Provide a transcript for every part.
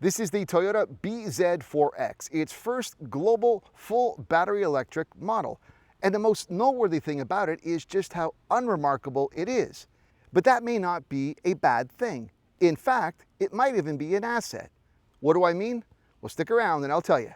This is the Toyota bZ4X, its first global full battery electric model. And the most noteworthy thing about it is just how unremarkable it is. But that may not be a bad thing. In fact, it might even be an asset. What do I mean? Well, stick around and I'll tell you.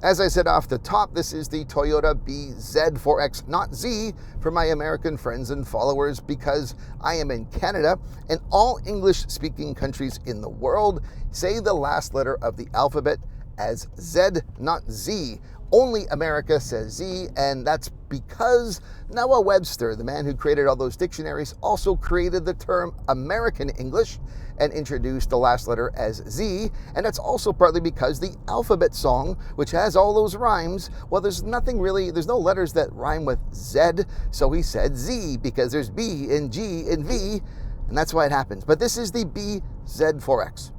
As I said off the top, this is the Toyota bZ4X, not Z for my American friends and followers, because I am in Canada and all English-speaking countries in the world say the last letter of the alphabet as Z, not Z. Only America says Z, and that's because Noah Webster, the man who created all those dictionaries, also created the term American English and introduced the last letter as Z, and that's also partly because the alphabet song, which has all those rhymes, well, there's no letters that rhyme with Z, so he said Z, because there's B and G and V, and that's why it happens. But this is the bZ4X.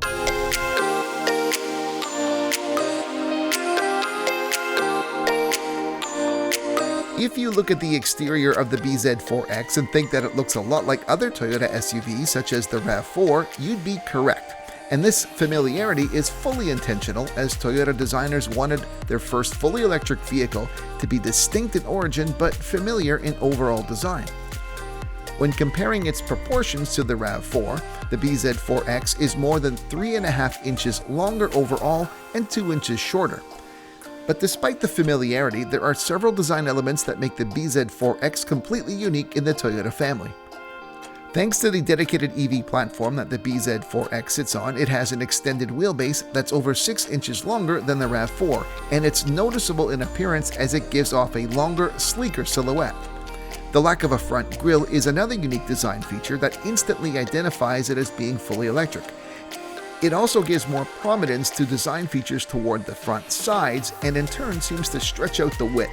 If you look at the exterior of the bZ4X and think that it looks a lot like other Toyota SUVs such as the RAV4, you'd be correct. And this familiarity is fully intentional, as Toyota designers wanted their first fully electric vehicle to be distinct in origin but familiar in overall design. When comparing its proportions to the RAV4, the bZ4X is more than 3.5 inches longer overall and 2 inches shorter. But despite the familiarity, there are several design elements that make the bZ4X completely unique in the Toyota family. Thanks to the dedicated EV platform that the bZ4X sits on, it has an extended wheelbase that's over 6 inches longer than the RAV4, and it's noticeable in appearance as it gives off a longer, sleeker silhouette. The lack of a front grille is another unique design feature that instantly identifies it as being fully electric. It also gives more prominence to design features toward the front sides, and in turn seems to stretch out the width.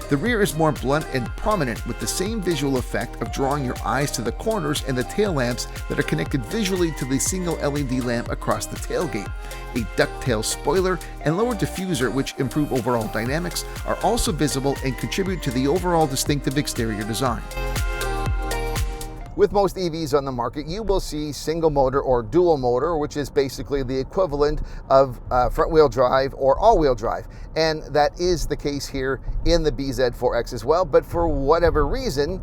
The rear is more blunt and prominent, with the same visual effect of drawing your eyes to the corners and the tail lamps that are connected visually to the single LED lamp across the tailgate. A ducktail spoiler and lower diffuser, which improve overall dynamics, are also visible and contribute to the overall distinctive exterior design. With most EVs on the market, you will see single motor or dual motor, which is basically the equivalent of front-wheel drive or all-wheel drive. And that is the case here in the bZ4X as well. But for whatever reason,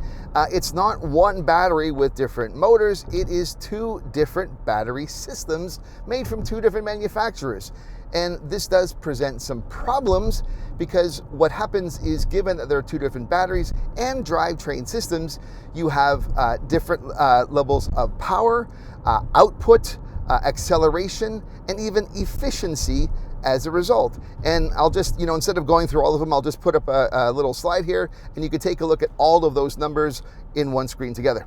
it's not one battery with different motors. It is two different battery systems made from two different manufacturers. And this does present some problems, because what happens is, given that there are two different batteries and drivetrain systems, you have different levels of power, output, acceleration, and even efficiency as a result. And I'll just, instead of going through all of them, I'll just put up a little slide here, and you can take a look at all of those numbers in one screen together.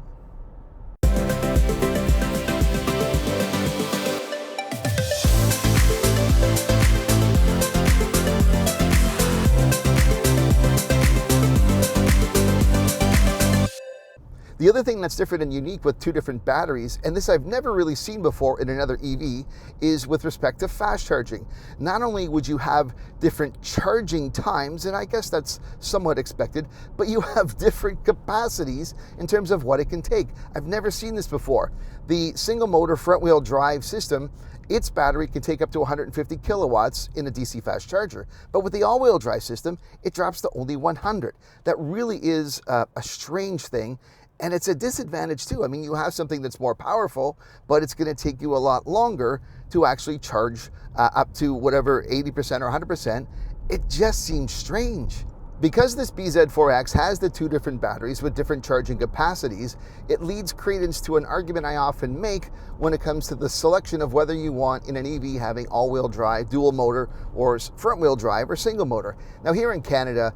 The other thing that's different and unique with two different batteries, and this I've never really seen before in another EV, is with respect to fast charging. Not only would you have different charging times, and I guess that's somewhat expected, but you have different capacities in terms of what it can take. I've never seen this before. The single motor front wheel drive system, its battery can take up to 150 kilowatts in a DC fast charger. But with the all-wheel drive system, it drops to only 100. That really is a strange thing. And it's a disadvantage too. I mean, you have something that's more powerful, but it's going to take you a lot longer to actually charge up to whatever 80% or 100%. It just seems strange. Because this bZ4X has the two different batteries with different charging capacities, it leads credence to an argument I often make when it comes to the selection of whether you want in an EV having all-wheel drive, dual motor, or front-wheel drive, or single motor. Now here in Canada,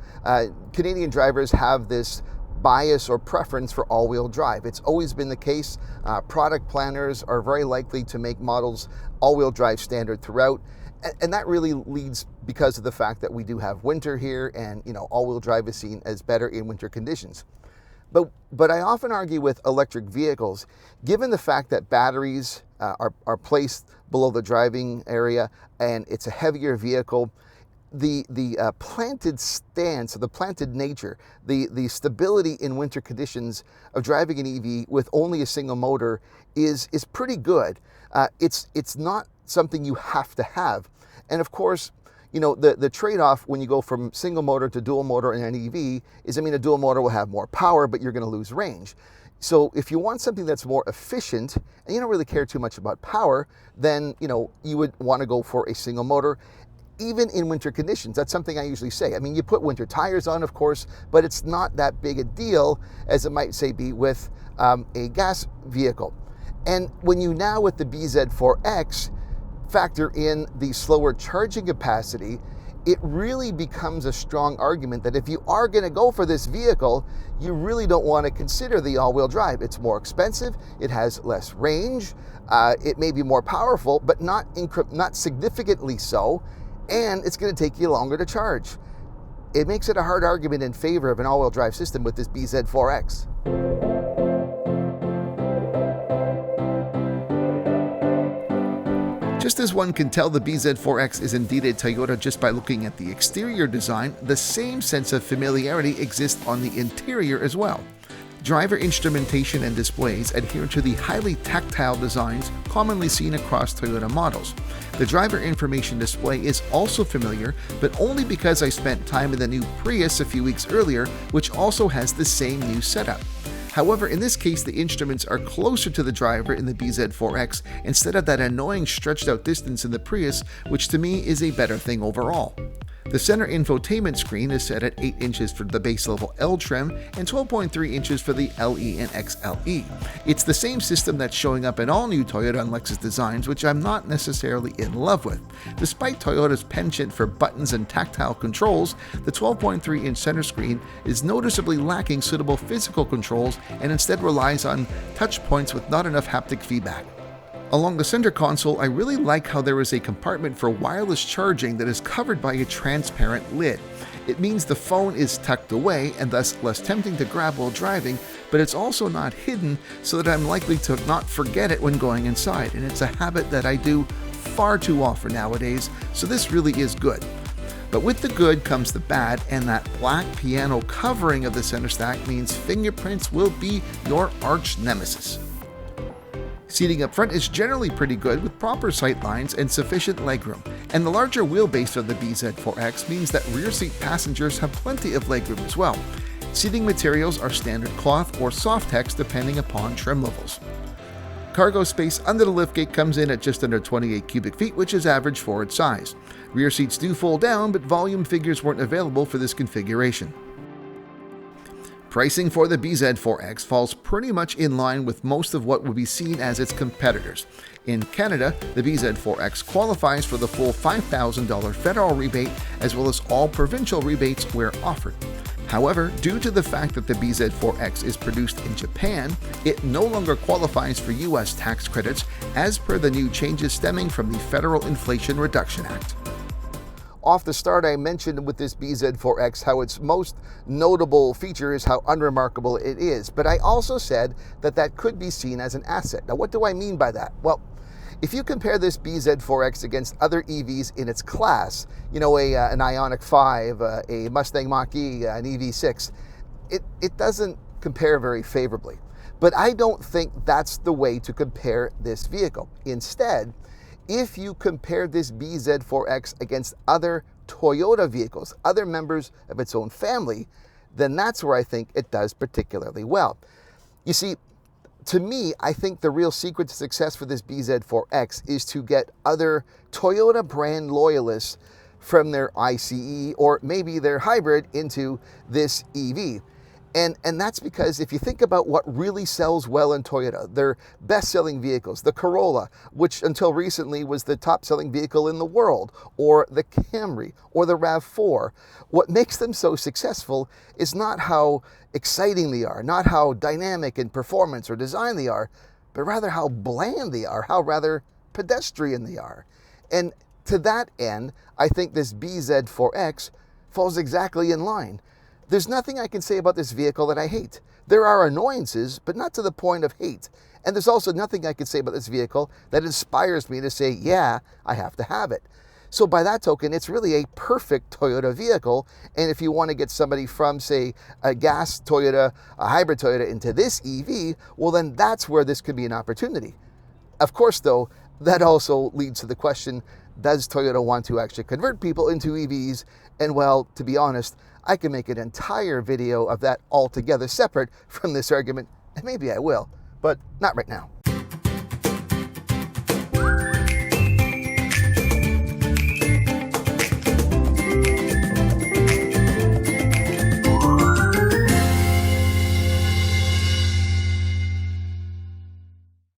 Canadian drivers have this bias or preference for all-wheel drive. It's always been the case. Product planners are very likely to make models all-wheel drive standard throughout, and that really leads because of the fact that we do have winter here, and all-wheel drive is seen as better in winter conditions. But I often argue with electric vehicles, given the fact that batteries are placed below the driving area, and it's a heavier vehicle. The planted stance, the planted nature, the stability in winter conditions of driving an EV with only a single motor is pretty good. It's not something you have to have. And of course, you know, the trade-off when you go from single motor to dual motor in an EV is, I mean, a dual motor will have more power, but you're going to lose range. So if you want something that's more efficient and you don't really care too much about power, then, you know, you would want to go for a single motor. Even in winter conditions, that's something I usually say. I mean, you put winter tires on, of course, but it's not that big a deal as it might, say, be with a gas vehicle. And when you now, with the bZ4X, factor in the slower charging capacity, it really becomes a strong argument that if you are going to go for this vehicle, you really don't want to consider the all-wheel drive. It's more expensive, it has less range, it may be more powerful, but not significantly so, and it's going to take you longer to charge. It makes it a hard argument in favor of an all-wheel drive system with this bZ4X. Just as one can tell the bZ4X is indeed a Toyota just by looking at the exterior design, the same sense of familiarity exists on the interior as well. Driver instrumentation and displays adhere to the highly tactile designs commonly seen across Toyota models. The driver information display is also familiar, but only because I spent time in the new Prius a few weeks earlier, which also has the same new setup. However, in this case, the instruments are closer to the driver in the bZ4X instead of that annoying stretched out distance in the Prius, which to me is a better thing overall. The center infotainment screen is set at 8 inches for the base level L trim and 12.3 inches for the LE and XLE. It's the same system that's showing up in all new Toyota and Lexus designs, which I'm not necessarily in love with. Despite Toyota's penchant for buttons and tactile controls, the 12.3-inch center screen is noticeably lacking suitable physical controls and instead relies on touch points with not enough haptic feedback. Along the center console, I really like how there is a compartment for wireless charging that is covered by a transparent lid. It means the phone is tucked away and thus less tempting to grab while driving, but it's also not hidden so that I'm likely to not forget it when going inside, and it's a habit that I do far too often nowadays, so this really is good. But with the good comes the bad, and that black piano covering of the center stack means fingerprints will be your arch nemesis. Seating up front is generally pretty good with proper sight lines and sufficient legroom, and the larger wheelbase of the bZ4X means that rear seat passengers have plenty of legroom as well. Seating materials are standard cloth or Softex depending upon trim levels. Cargo space under the liftgate comes in at just under 28 cubic feet, which is average for its size. Rear seats do fold down, but volume figures weren't available for this configuration. Pricing for the bZ4X falls pretty much in line with most of what would be seen as its competitors. In Canada, the bZ4X qualifies for the full $5,000 federal rebate as well as all provincial rebates where offered. However, due to the fact that the bZ4X is produced in Japan, it no longer qualifies for US tax credits as per the new changes stemming from the Federal Inflation Reduction Act. Off the start, I mentioned with this bZ4X how its most notable feature is how unremarkable it is, but I also said that that could be seen as an asset. Now, what do I mean by that? Well, if you compare this bZ4X against other EVs in its class, you know, an Ioniq 5, a Mustang Mach-E, an EV6, it doesn't compare very favorably. But I don't think that's the way to compare this vehicle. Instead, if you compare this bZ4X against other Toyota vehicles, other members of its own family, then that's where I think it does particularly well. You see, to me, I think the real secret to success for this bZ4X is to get other Toyota brand loyalists from their ICE or maybe their hybrid into this EV. And that's because if you think about what really sells well in Toyota, their best-selling vehicles, the Corolla, which until recently was the top-selling vehicle in the world, or the Camry, or the RAV4, what makes them so successful is not how exciting they are, not how dynamic in performance or design they are, but rather how bland they are, how rather pedestrian they are. And to that end, I think this bZ4X falls exactly in line. There's nothing I can say about this vehicle that I hate. There are annoyances, but not to the point of hate. And there's also nothing I can say about this vehicle that inspires me to say, yeah, I have to have it. So by that token, it's really a perfect Toyota vehicle. And if you want to get somebody from, say, a gas Toyota, a hybrid Toyota into this EV, well, then that's where this could be an opportunity. Of course, though, that also leads to the question, does Toyota want to actually convert people into EVs? And well, to be honest, I can make an entire video of that altogether separate from this argument, and maybe I will, but not right now.